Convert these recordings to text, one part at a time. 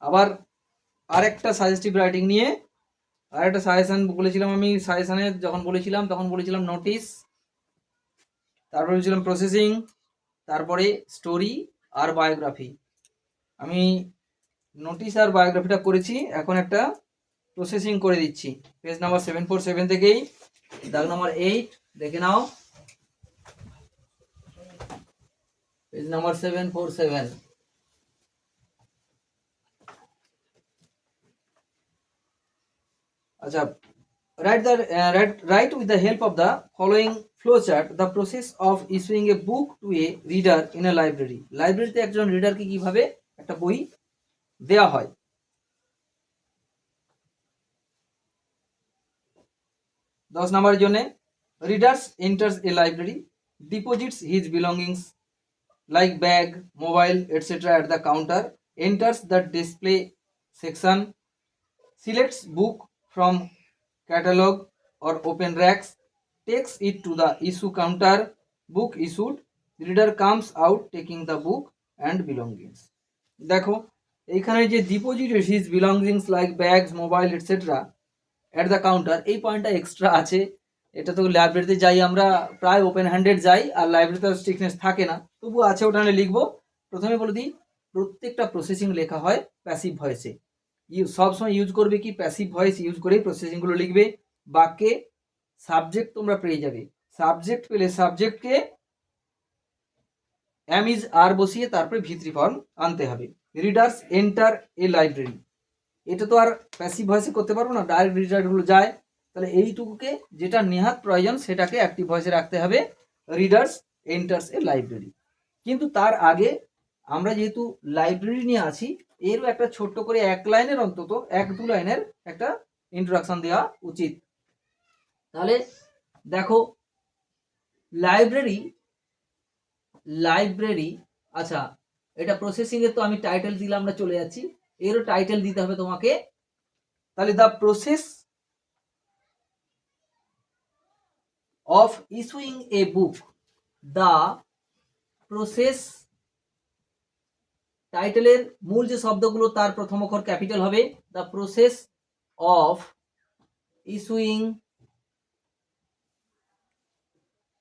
আবার আরেকটা suggestive writing নিয়ে আরেকটা সাজেশন বলেছিলাম আমি, সাজেশনে যখন বলেছিলাম তখন বলেছিলাম নোটিস, তারপরে বলেছিলাম প্রসেসিং, তারপরে স্টোরি আর বায়োগ্রাফি। আমি নোটিস আর বায়োগ্রাফিটা করেছি, এখন একটা প্রসেসিং করে দিচ্ছি। পেজ নাম্বার 747 থেকেই দাগ নাম্বার 8 দেখে নাও, পেজ নাম্বার 747। আচ্ছা, write with the help of the following flowchart the process of issuing a book to a reader in a library. লাইব্রেরিতে একজন রিডারকে কিভাবে একটা বই দেওয়া হয়। 10 নম্বরের জন্য readers enters a library, deposits his belongings like bag, mobile, etc. at the counter, enters the display section, selects book from catalog or open racks, takes it to the issue counter, book issued, reader comes out taking the book and belongings. দেখো এইখানে যে deposit his belongings like bags, mobile etcetera at the counter, এই পয়েন্টটা extra আছে। এটা তো লাইব্রেরিতে যাই আমরা প্রায় ওপেন হ্যান্ডেড যাই, আর লাইব্রেরিতে স্ট্রিকনেস থাকে না, তবু আছে, ওটা লিখবো। প্রথমে বলে দিই, প্রত্যেকটা প্রসেসিং লেখা হয় প্যাসিভ ভয়েসে। সবসময় ইউজ করবে কি প্যাসিভ ভয়েস ইউজ করেই প্রসেসিংগুলো লিখবে। বাক্যে সাবজেক্ট তোমরা পেয়ে যাবে, সাবজেক্ট পেলে সাবজেক্টকে এম ইজ আর বসিয়ে তারপরে ভিত্রি ফর্ম আনতে হবে। রিডার্স এন্টার এ লাইব্রেরি, এটা তো আর প্যাসিভ ভয়েসে করতে পারবো না, ডাইরেক্ট রিডারগুলো যায়, তাহলে এইটুকুকে যেটা নেহাত প্রয়োজন সেটাকে অ্যাক্টিভ ভয়েসে রাখতে হবে, রিডার্স এন্টার্স এ লাইব্রেরি। কিন্তু তার আগে আমরা যেহেতু লাইব্রেরি নিয়ে আছি, এরও একটা ছোট্ট করে এক লাইনের, অন্তত 1-2 লাইনের একটা ইন্ট্রোডাকশন দেওয়া উচিত। তাহলে দেখো লাইব্রেরি, আচ্ছা এটা প্রসেসিং এর তো আমি টাইটেল দিলাম, আমরা চলে যাচ্ছি, এরও টাইটেল দিতে হবে তোমাকে। তাহলে the process of issuing a book, the process, টাইটেলের মূল যে শব্দগুলো তার প্রথম অক্ষর ক্যাপিটাল হবে, the process of issuing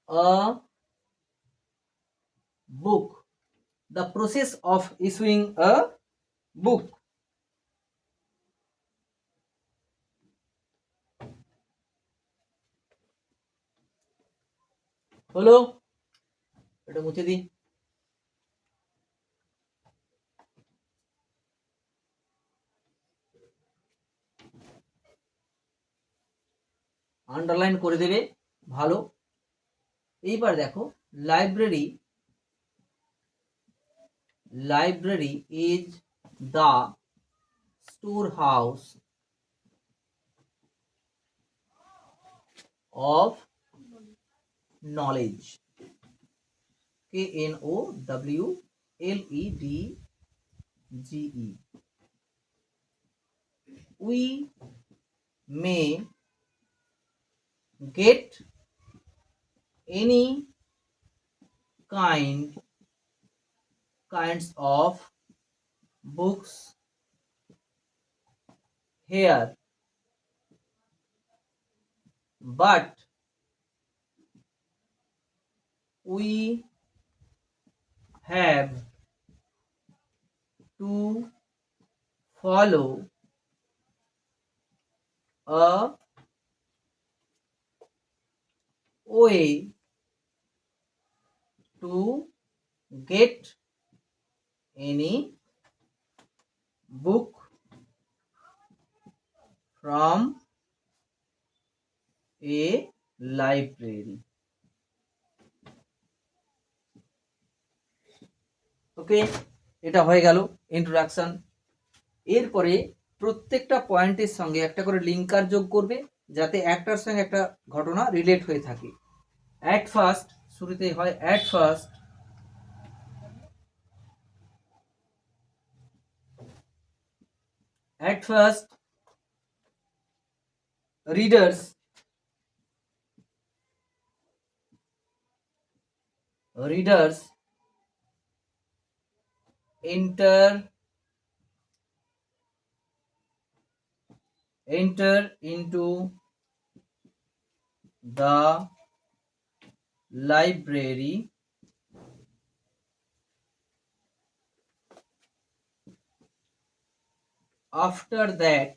a book, the process of issuing a book. হলো, এটা মুছে দিই। আন্ডারলাইন করে দেবে, ভালো। এইবার দেখো library is the store house of knowledge, KNOWLEDGE. We may get any kinds of books here, but we have to follow a way to get any book from a library. ওকে, এটা হয়ে গেল introduction. এরপরে প্রত্যেকটা পয়েন্টের সঙ্গে একটা করে linker যোগ করবে, যাতে একটার সঙ্গে একটা ঘটনা রিলেট হয়ে থাকে। অ্যাট ফার্স্ট, শুরুতেই হয় at first, readers enter enter into the library after that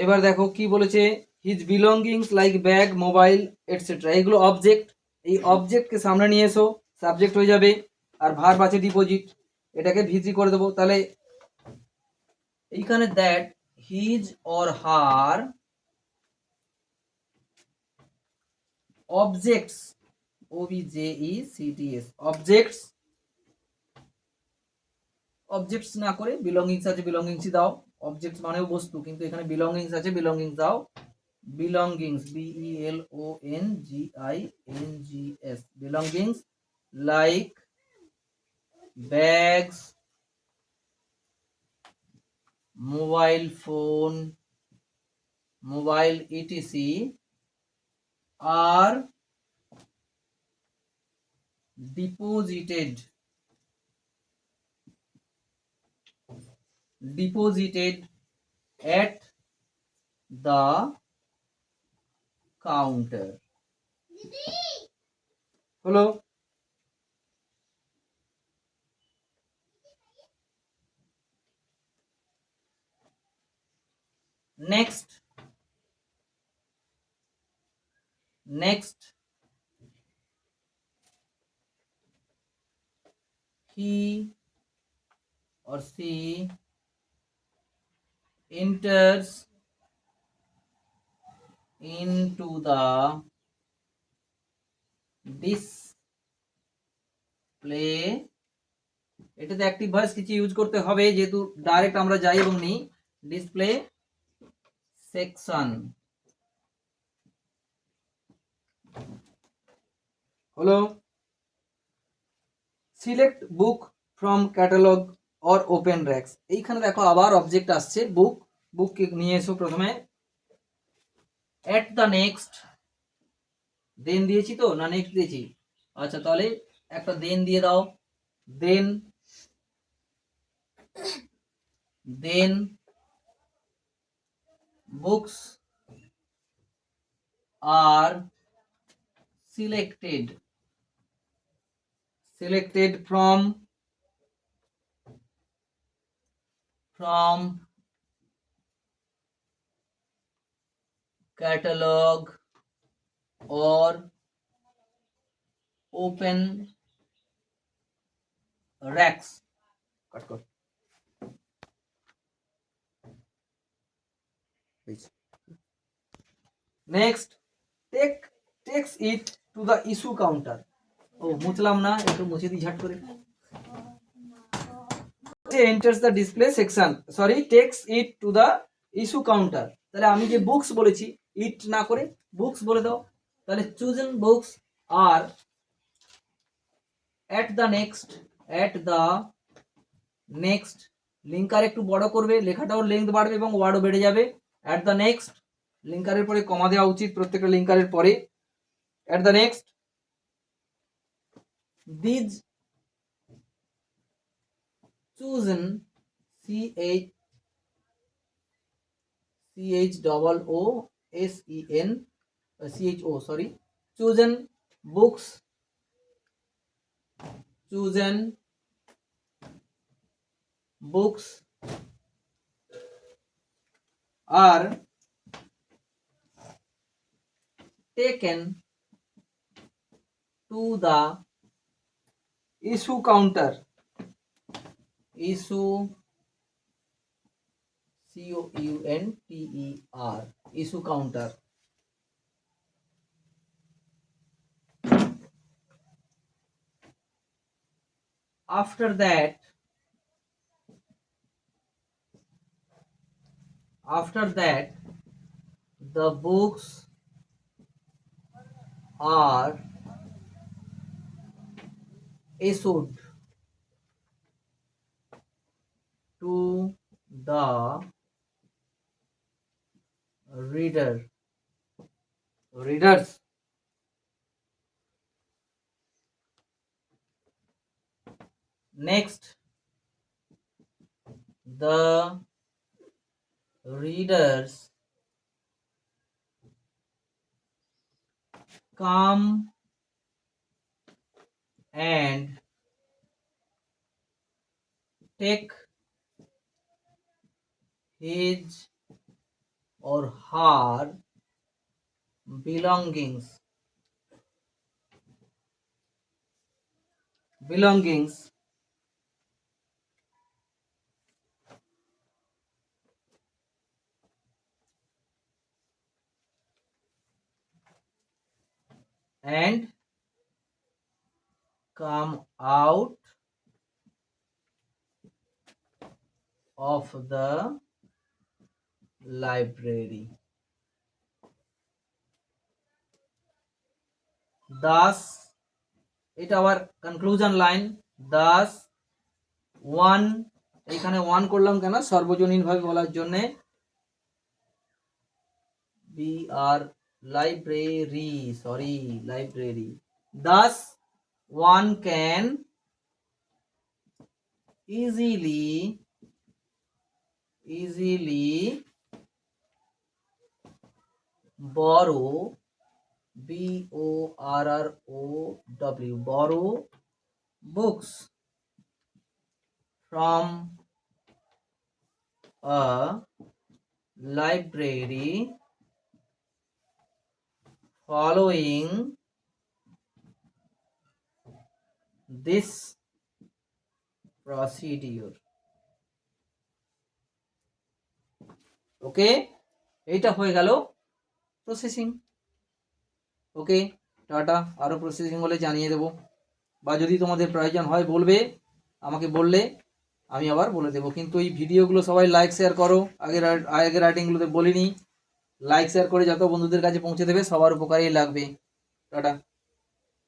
এবার দেখো কি বলেছে, his belongings like bag mobile etcetera, এগুলো অবজেক্ট, এই অবজেক্টকে সামনে নিয়ে এসো, সাবজেক্ট হয়ে যাবে, আর ভার্ব আছে ডিপোজিট, এটাকে ভিজি করে দেবো। তাহলে এইখানে that his or her objects, OBJECTS, objects না করে বিলঙ্গিংস আছে, বিলঙ্গিংসই দাও। অবজেক্টস মানেও বস্তু, কিন্তু এখানে বিলঙ্গিংস আছে, বিলঙ্গিংস দাও। belongings, BELONGINGS, belongings like bags, mobile phone, mobile etc are deposited at the counter. হলো। next he or she enters into the display, এটাতে অ্যাক্টিভ ভয়েস কিছু ইউজ করতে হবে, যেহেতু ডাইরেক্ট আমরা যাই এবং নিই। ডিসপ্লে সেকশন হলো। Select book from catalogue or open racks, এইখানে দেখো আবার অবজেক্ট আসছে, বুক নিয়ে এসো প্রথমে। এট দ্য নেক্সট, দেন দিয়েছি তো না নেক্সট দিয়েছি? আচ্ছা, তাহলে একটা দেন দিয়ে দাও। দেন বুকস আর selected from catalog or open racks. Cut. Next, takes it to the issue counter. ও মুছলাম না, একটু মুছে দিই ঝাট করে। enters the display section, takes it to the issue counter, তাহলে আমি যে বুকস বলেছি, ইট না করে বুকস বলে দাও। তাহলে chosen books are at the next, linker একটু বড় করবে, লেখাটাও লেন্থ বাড়বে এবং ওয়ার্ডও বেড়ে যাবে। at the next, লিঙ্কারের পরে কমা দেওয়া উচিত প্রত্যেকটা লিঙ্কারের পরে। at the next, these chosen, chosen books are taken to the issue counter, COUNTER, issue counter. After that, the books are issued to the readers. next the readers come and take his or her belongings and come out of the library. Thus, এটা আবার conclusion line. thus one, এখানে one করলাম কেন, সর্বজনীন ভাবে বলার জন্য। বি আর library, sorry library. thus one can easily borrow, borrow, borrow books from a library following this procedure. ওকে, এইটা হয়ে গেল প্রসেসিং। ওকে, টাটা। আরও প্রসেসিং হলে জানিয়ে দেবো, বা যদি তোমাদের প্রয়োজন হয় বলবে, আমাকে বললে আমি আবার বলে দেবো। কিন্তু এই ভিডিওগুলো সবাই লাইক শেয়ার করো। আগের রাইটিংগুলোতে বলিনি, লাইক শেয়ার করে যত বন্ধুদের কাছে পৌঁছে দেবে সবার উপকারেই লাগবে। টাটা।